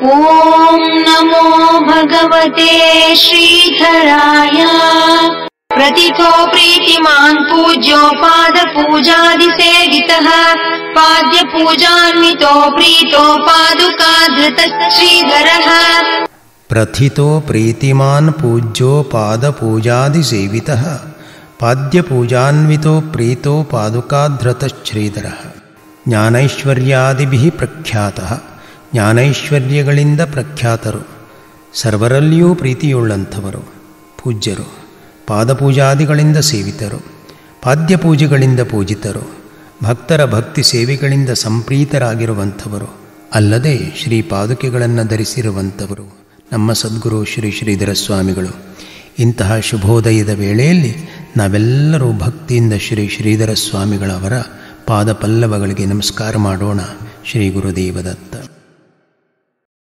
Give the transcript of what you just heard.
ಓಂ ನಮೋ ಭಗವತೆ ಶ್ರೀಧರಾಯ. ಪ್ರತಿಥೋ ಪ್ರೀತಿಮಾನ್ ಪೂಜ್ಯೋ ಪಾದ ಪೂಜಾದಿ ಸೇವಿತಃ ಪಾದ್ಯ ಪೂಜಾನ್ವಿತೋ ಪ್ರೀತೋ ಪಾದುಕಾಧೃತ ಶ್ರೀಧರಃ. ಪ್ರಥಿತೋ ಪ್ರೀತಿಮಾನ್ ಪೂಜ್ಯೋ ಪಾದ ಪೂಜಾದಿ ಸೇವಿತಃ ಪಾದ್ಯ ಪೂಜಾನ್ವಿತೋ ಪ್ರೀತೋ ಪಾದುಕಾಧೃತ ಶ್ರೀಧರಃ. ಜ್ಞಾನೈಶ್ವರ್ಯಾದಿಭಿಃ ಪ್ರಖ್ಯಾತಃ, ಜ್ಞಾನೈಶ್ವರ್ಯಗಳಿಂದ ಪ್ರಖ್ಯಾತರು, ಸರ್ವರಲ್ಲಿಯೂ ಪ್ರೀತಿಯುಳ್ಳಂಥವರು, ಪೂಜ್ಯರು, ಪಾದಪೂಜಾದಿಗಳಿಂದ ಸೇವಿತರು, ಪಾದ್ಯಪೂಜೆಗಳಿಂದ ಪೂಜಿತರು, ಭಕ್ತರ ಭಕ್ತಿ ಸೇವೆಗಳಿಂದ ಸಂಪ್ರೀತರಾಗಿರುವಂಥವರು, ಅಲ್ಲದೆ ಶ್ರೀ ಪಾದುಕೆಗಳನ್ನು ಧರಿಸಿರುವಂಥವರು ನಮ್ಮ ಸದ್ಗುರು ಶ್ರೀ ಶ್ರೀಧರ ಸ್ವಾಮಿಗಳು. ಇಂತಹ ಶುಭೋದಯದ ವೇಳೆಯಲ್ಲಿ ನಾವೆಲ್ಲರೂ ಭಕ್ತಿಯಿಂದ ಶ್ರೀ ಶ್ರೀಧರ ಸ್ವಾಮಿಗಳವರ ಪಾದಪಲ್ಲವಗಳಿಗೆ ನಮಸ್ಕಾರ ಮಾಡೋಣ. ಶ್ರೀ ಗುರುದೇವದತ್ತ.